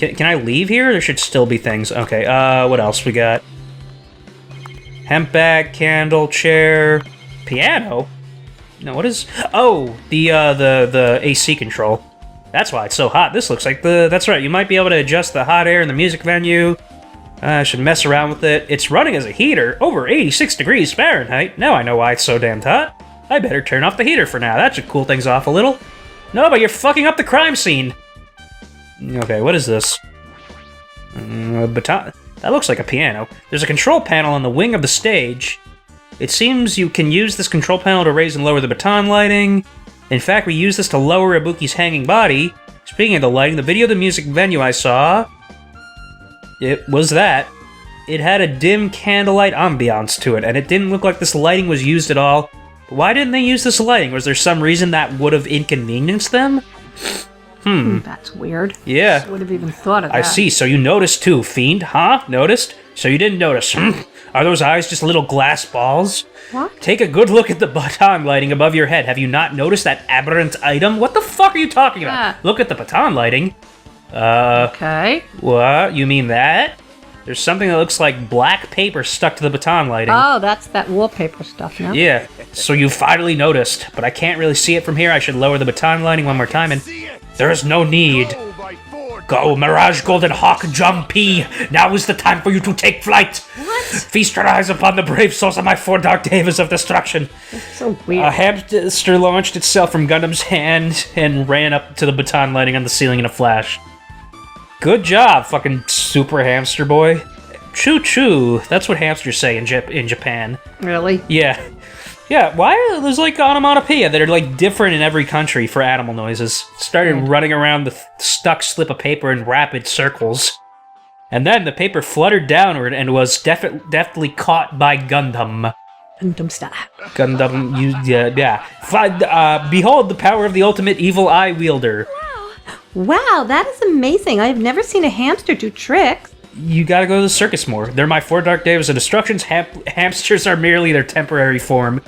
Can I leave here? There should still be things. Okay, what else we got? Hemp bag, candle, chair, piano? No, what is... Oh, the AC control. That's why it's so hot. This looks like the... That's right, you might be able to adjust the hot air in the music venue. I should mess around with it. It's running as a heater, over 86 degrees Fahrenheit. Now I know why it's so damn hot. I better turn off the heater for now. That should cool things off a little. No, but you're fucking up the crime scene. Okay, what is this? Baton. That looks like a piano. There's a control panel on the wing of the stage. It seems you can use this control panel to raise and lower the baton lighting. In fact, we use this to lower Ibuki's hanging body. Speaking of the lighting, the video of the music venue I saw... It was that. It had a dim candlelight ambiance to it, and it didn't look like this lighting was used at all. Why didn't they use this lighting? Was there some reason that would have inconvenienced them? That's weird. Yeah. I would have even thought of that. I see, so you noticed too, fiend, huh? Noticed? So you didn't notice, Are those eyes just little glass balls? What? Take a good look at the baton lighting above your head. Have you not noticed that aberrant item? What the fuck are you talking about? Look at the baton lighting. Okay. What? You mean that? There's something that looks like black paper stuck to the baton lighting. Oh, that's that wallpaper stuff, no? Yeah, so you finally noticed, but I can't really see it from here. I should lower the baton lighting one more time, and there is no need. Go, Mirage Golden Hawk Jumpy! Now is the time for you to take flight! What? Feast your eyes upon the brave souls of my 4 Dark Davas of Destruction. That's so weird. A hamster launched itself from Gundam's hand and ran up to the baton lighting on the ceiling in a flash. Good job, fucking super hamster boy. Choo-choo. That's what hamsters say in Japan. Really? Yeah. Yeah, why are there's like onomatopoeia that are like different in every country for animal noises? Started running around the stuck slip of paper in rapid circles. And then the paper fluttered downward and was deftly caught by Gundam. Gundam style. Gundam, behold the power of the ultimate evil eye wielder. Wow, that is amazing. I've never seen a hamster do tricks. You gotta go to the circus more. They're my 4 Dark Davas of Destructions. Hamsters are merely their temporary form.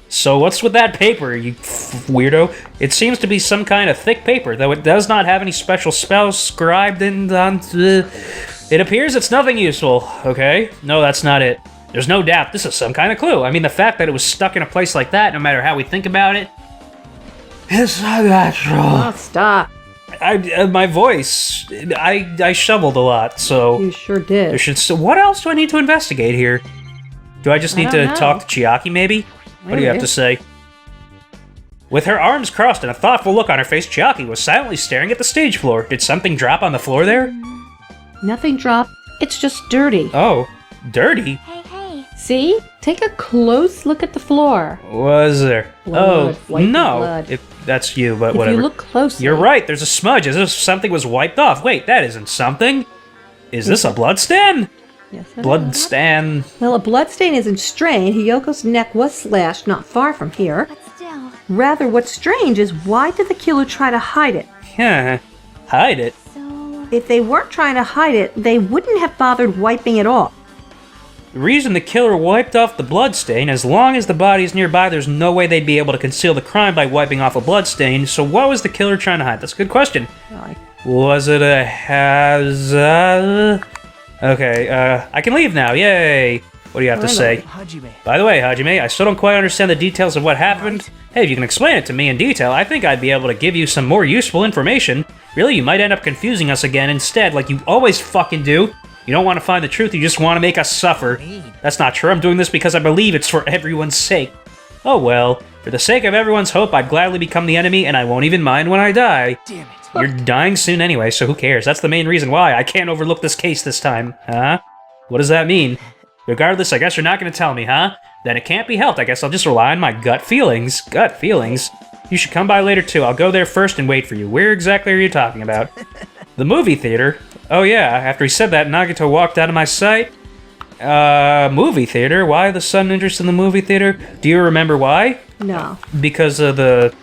So what's with that paper, you weirdo? It seems to be some kind of thick paper, though it does not have any special spells scribed in on... It appears it's nothing useful, okay? No, that's not it. There's no doubt this is some kind of clue. I mean, the fact that it was stuck in a place like that, no matter how we think about it, is unnatural. Oh, stop. My voice, I shoveled a lot, so... You sure did. There should. So what else do I need to investigate here? Do I just need to talk to Chiaki, maybe? What do you have to say? With her arms crossed and a thoughtful look on her face, Chiaki was silently staring at the stage floor. Did something drop on the floor there? Nothing dropped. It's just dirty. Oh, dirty? Hey. See? Take a close look at the floor. Was there? Blood, white no. blood. That's you, but if whatever. If you look closely... You're right, there's a smudge, as if something was wiped off. Wait, that isn't something. Is this a bloodstain? Yes, Bloodstain. Well, a bloodstain isn't strange. Hiyoko's neck was slashed not far from here. But still. Rather, what's strange is why did the killer try to hide it? Yeah, hide it? So... If they weren't trying to hide it, they wouldn't have bothered wiping it off. The reason the killer wiped off the bloodstain, as long as the body is nearby, there's no way they'd be able to conceal the crime by wiping off a bloodstain, so what was the killer trying to hide? That's a good question. Really? Was it a hazard? Okay, I can leave now, yay! What do you have to say? Hajime. By the way, Hajime, I still don't quite understand the details of what happened. Hey, if you can explain it to me in detail, I think I'd be able to give you some more useful information. Really, you might end up confusing us again instead, like you always fucking do. You don't want to find the truth, you just want to make us suffer. That's not true, I'm doing this because I believe it's for everyone's sake. Oh well, for the sake of everyone's hope, I'd gladly become the enemy, and I won't even mind when I die. Damn it. You're dying soon anyway, so who cares? That's the main reason why I can't overlook this case this time, huh? What does that mean? Regardless, I guess you're not gonna tell me, huh? Then it can't be helped, I guess I'll just rely on my gut feelings. Gut feelings? You should come by later too, I'll go there first and wait for you. Where exactly are you talking about? The movie theater? Oh yeah, after he said that, Nagito walked out of my sight. Movie theater? Why the sudden interest in the movie theater? Do you remember why? No. Because of the...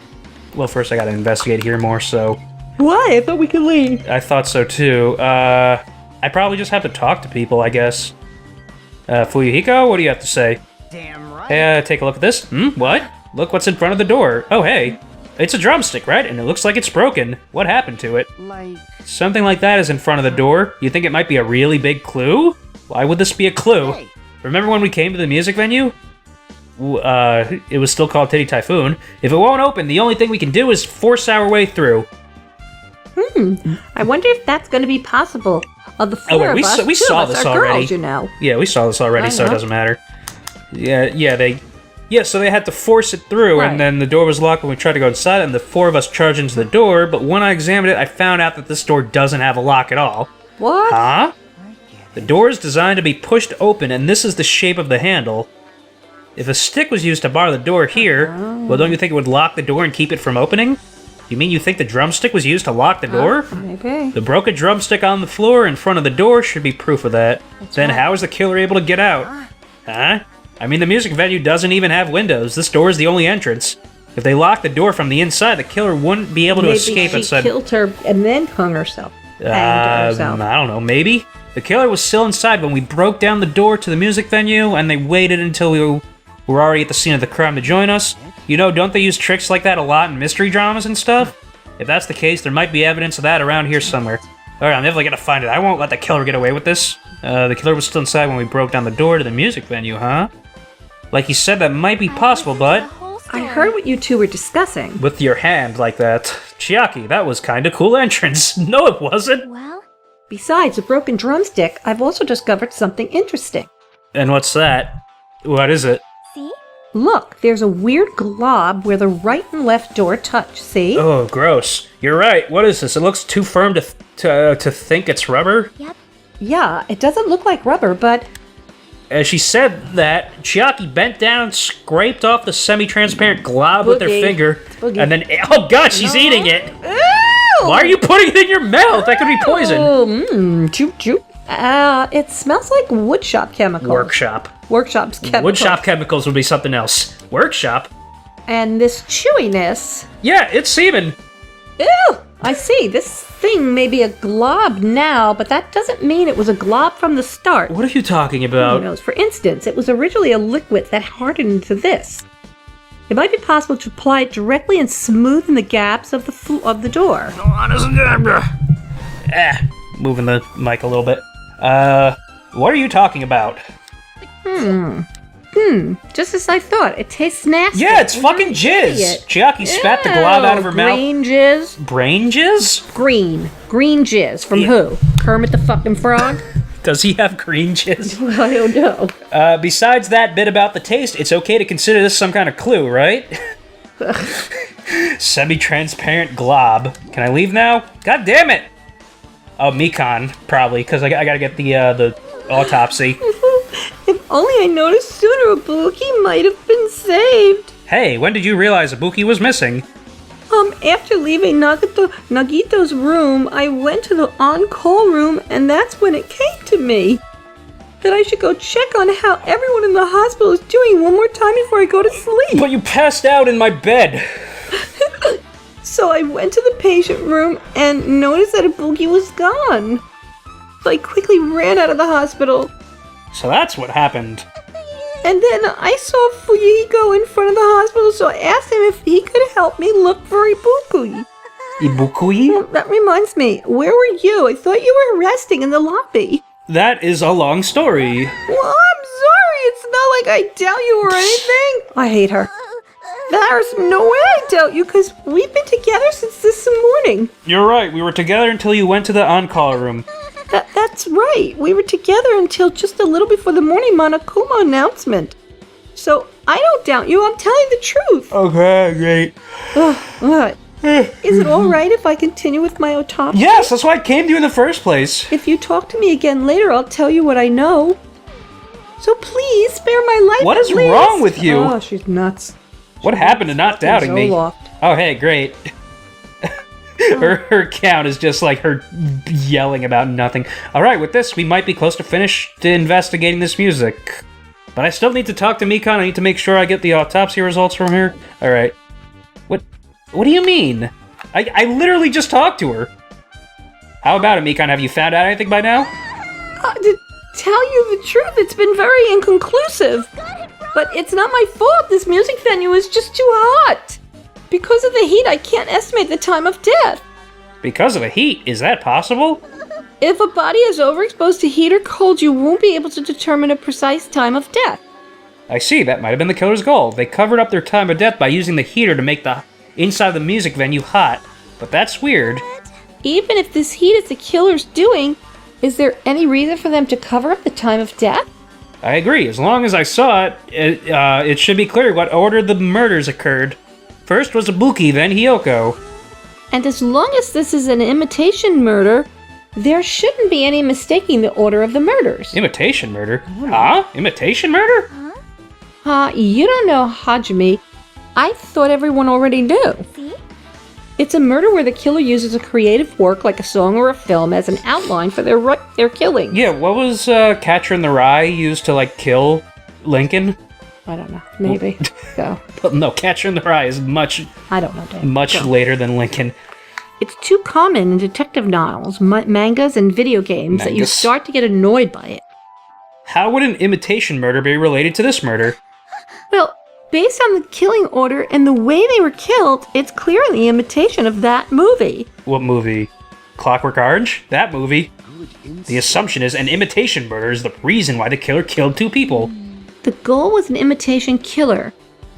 Well, first I gotta investigate here more, so... Why? I thought we could leave. I thought so too. I probably just have to talk to people, I guess. Fuyuhiko, what do you have to say? Damn right. Hey, take a look at this. What? Look what's in front of the door. Oh, hey. It's a drumstick, right? And it looks like it's broken. What happened to it? Like... Something like that is in front of the door. You think it might be a really big clue? Why would this be a clue? Hey. Remember when we came to the music venue? It was still called Titty Typhoon. If it won't open, the only thing we can do is force our way through. I wonder if that's going to be possible. Of the four of us, we two saw of us this are already. girls, you know. Yeah, we saw this already, so it doesn't matter. So they had to force it through, Right. and then the door was locked when we tried to go inside, and the four of us charged into the door, but when I examined it, I found out that this door doesn't have a lock at all. What? Huh? The door is designed to be pushed open, and this is the shape of the handle. If a stick was used to bar the door here, well, don't you think it would lock the door and keep it from opening? You mean you think the drumstick was used to lock the door? Maybe. The broken drumstick on the floor in front of the door should be proof of that. Then how is the killer able to get out? Huh? I mean, the music venue doesn't even have windows. This door is the only entrance. If they locked the door from the inside, the killer wouldn't be able to escape Maybe inside. she killed her and then hung herself. Hanged herself. I don't know, maybe? The killer was still inside when we broke down the door to the music venue, and they waited until we were already at the scene of the crime to join us. You know, don't they use tricks like that a lot in mystery dramas and stuff? If that's the case, there might be evidence of that around here somewhere. Alright, I'm definitely gonna find it. I won't let the killer get away with this. The killer was still inside when we broke down the door to the music venue, huh? Like you said, that might be possible, but... I heard what you two were discussing. With your hand like that. Chiaki, that was kinda cool entrance. No, it wasn't. Well, Besides a broken drumstick, I've also discovered something interesting. And what's that? What is it? see? Look, there's a weird glob where the right and left door touch, see? Oh, gross. You're right. What is this? It looks too firm to think it's rubber. Yep. Yeah, it doesn't look like rubber, but As she said that, Chiaki bent down, scraped off the semi-transparent glob with her Boogie. finger, Boogie. and then, oh god, she's eating it! Ew! Why are you putting it in your mouth? That could be poison. Choop choop. It smells like woodshop chemicals. Workshop's chemicals. Woodshop chemicals would be something else. Workshop? And this chewiness. Yeah, it's semen. Ew! I see. This thing may be a glob now, but that doesn't mean it was a glob from the start. What are you talking Who about? knows? For instance, it was originally a liquid that hardened into this. It might be possible to apply it directly and smoothen the gaps of the door. Moving the mic a little bit. What are you talking about? Just as I thought. It tastes nasty. Yeah, it's fucking jizz. idiot. Chiaki spat the glob out of her mouth. Green jizz. Brain jizz? Green jizz. From who? Kermit the fucking Frog? Does he have green jizz? Well, I don't know. Besides that bit about the taste, it's okay to consider this some kind of clue, right? Semi-transparent glob. Can I leave now? God damn it! Oh, Mikan, probably, because I gotta get the autopsy. If only I noticed sooner, Ibuki might have been saved. Hey, when did you realize Ibuki was missing? After leaving Nagito's room, I went to the on-call room, and that's when it came to me. That I should go check on how everyone in the hospital is doing one more time before I go to sleep. But you passed out in my bed. So I went to the patient room and noticed that Ibuki was gone. So I quickly ran out of the hospital. So that's what happened. And then I saw Fujiko in front of the hospital, so I asked him if he could help me look for Ibuki. Ibukui? Well, that reminds me, where were you? I thought you were resting in the lobby. That is a long story. Well, I'm sorry. It's not like I doubt you or anything. I hate her. There's no way I doubt you, because we've been together since this morning. You're right, we were together until you went to the on-call room. That's right. We were together until just a little before the morning Monokuma announcement. So, I don't doubt you. I'm telling the truth. Okay, great. What? Is it alright if I continue with my autopsy? Yes, that's why I came to you in the first place. If you talk to me again later, I'll tell you what I know. So please, spare my life. What at is least. wrong with you? Oh, she's nuts. What happened to not doubting me? Zoloft. Oh, hey, great. Her count is just like her yelling about nothing. Alright, with this, we might be close to finished investigating this music. But I still need to talk to Mikan. I need to make sure I get the autopsy results from her. Alright. What do you mean? I literally just talked to her. How about it, Mikan? Have you found out anything by now? To tell you the truth, it's been very inconclusive. But it's not my fault. This music venue is just too hot. Because of the heat, I can't estimate the time of death. Because of the heat? Is that possible? If a body is overexposed to heat or cold, you won't be able to determine a precise time of death. I see, that might have been the killer's goal. They covered up their time of death by using the heater to make the inside of the music venue hot. But that's weird. Even if this heat is the killer's doing, is there any reason for them to cover up the time of death? I agree. As long as I saw it, it should be clear what order the murders occurred. First was Ibuki, then Hiyoko. And as long as this is an imitation murder, there shouldn't be any mistaking the order of the murders. Imitation murder? Huh? Imitation murder? You don't know, Hajime. I thought everyone already knew. See? It's a murder where the killer uses a creative work like a song or a film as an outline for their killing. Yeah, what was Catcher in the Rye used to, kill Lincoln? I don't know. Maybe. Go. But no, Catcher in the Rye is much I don't know, Dave. Much Go. later than Lincoln. It's too common in detective novels, mangas, and video games that you Mangas? start to get annoyed by it. How would an imitation murder be related to this murder? Well, based on the killing order and the way they were killed, it's clearly an imitation of that movie. What movie? Clockwork Orange? That movie. The assumption is an imitation murder is the reason why the killer killed two people. The goal was an imitation killer.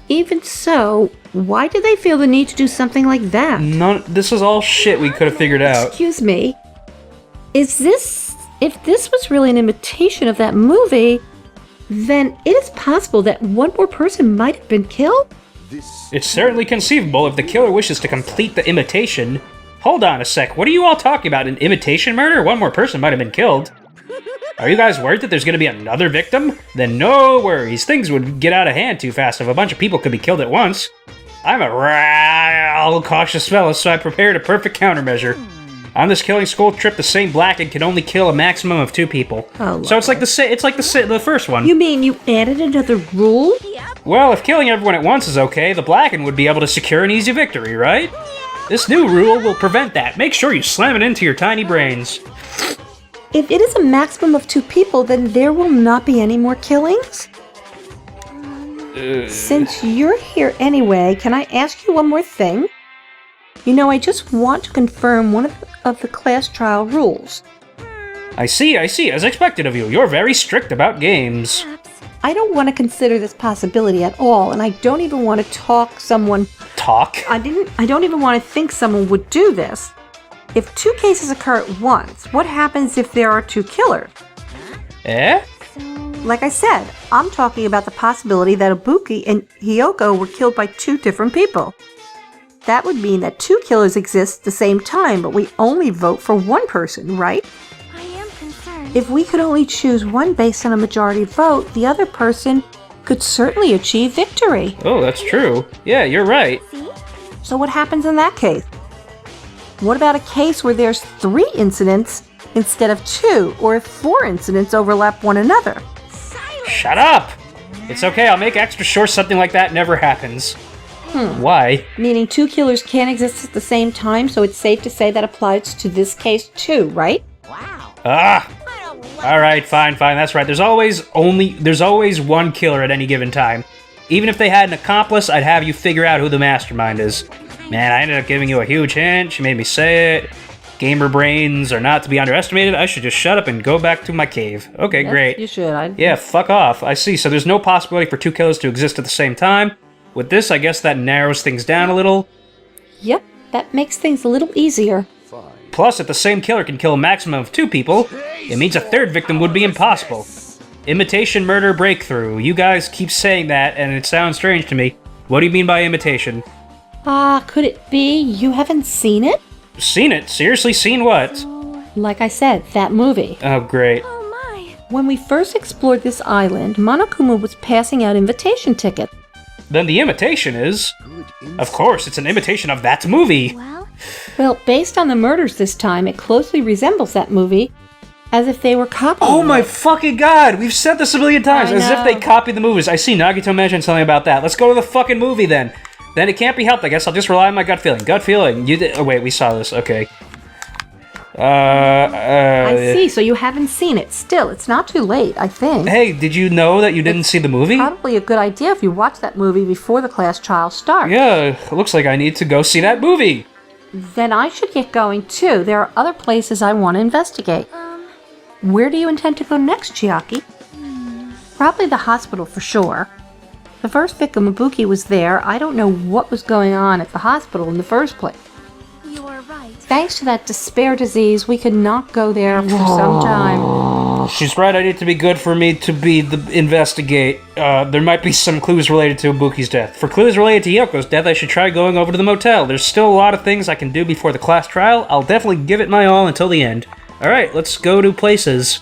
Even so, why did they feel the need to do something like that? This is all shit we could have figured out. Excuse me. If this was really an imitation of that movie, then it is possible that one more person might have been killed? It's certainly conceivable if the killer wishes to complete the imitation. Hold on a sec, what are you all talking about? An imitation murder? One more person might have been killed. Are you guys worried that there's going to be another victim? Then no worries, things would get out of hand too fast if a bunch of people could be killed at once. I'm a real cautious fellow, so I prepared a perfect countermeasure. On this killing school trip, the same Blackened can only kill a maximum of two people. Oh, so it's like the first one. You mean you added another rule? Well, if killing everyone at once is okay, the Blackened would be able to secure an easy victory, right? This new rule will prevent that. Make sure you slam it into your tiny brains. If it is a maximum of two people, then there will not be any more killings? Since you're here anyway, can I ask you one more thing? You know, I just want to confirm one of the class trial rules. I see, as expected of you. You're very strict about games. I don't want to consider this possibility at all, and I don't even want to talk someone... Talk? I don't even want to think someone would do this. If two cases occur at once, what happens if there are two killers? Eh? Like I said, I'm talking about the possibility that Ibuki and Hiyoko were killed by two different people. That would mean that two killers exist at the same time, but we only vote for one person, right? I am concerned. If we could only choose one based on a majority vote, the other person could certainly achieve victory. Oh, that's true. Yeah, you're right. See? So what happens in that case? What about a case where there's 3 incidents instead of 2, or if 4 incidents overlap one another? Shut up! It's okay, I'll make extra sure something like that never happens. Why? Meaning 2 killers can't exist at the same time, so it's safe to say that applies to this case too, right? Alright, fine, that's right. There's always one killer at any given time. Even if they had an accomplice, I'd have you figure out who the mastermind is. Man, I ended up giving you a huge hint. She made me say it. Gamer brains are not to be underestimated. I should just shut up and go back to my cave. Okay, Yes, great. You should. Yeah, fuck off. I see. So there's no possibility for 2 killers to exist at the same time. With this, I guess that narrows things down a little. Yep, that makes things a little easier. Plus, if the same killer can kill a maximum of 2 people, it means a third victim would be impossible. Imitation murder breakthrough. You guys keep saying that, and it sounds strange to me. What do you mean by imitation? Could it be you haven't seen it? Seen it? Seriously, seen what? Like I said, that movie. Oh, great. Oh my. When we first explored this island, Monokuma was passing out invitation tickets. Then the imitation is... Of course, it's an imitation of that movie. Well, based on the murders this time, it closely resembles that movie, as if they were copying Oh my it. fucking god! We've said this a million times, I as if know. they copied the movies. I see Nagito mentioned something about that. Let's go to the fucking movie then. Then it can't be helped. I guess I'll just rely on my gut feeling. Gut feeling. You did. Oh wait, we saw this. Okay. I I see, so you haven't seen it. Still, it's not too late, I think. Hey, did you know that you didn't see the movie? Probably a good idea if you watch that movie before the class trial starts. Yeah, it looks like I need to go see that movie. Then I should get going too. There are other places I want to investigate. Where do you intend to go next, Chiaki? Probably the hospital for sure. The first victim, Ibuki, was there. I don't know what was going on at the hospital in the first place. You are right. Thanks to that despair disease, we could not go there for some time. She's right, I need to be good for me to investigate. There might be some clues related to Ibuki's death. For clues related to Yoko's death, I should try going over to the motel. There's still a lot of things I can do before the class trial. I'll definitely give it my all until the end. Alright, let's go to places.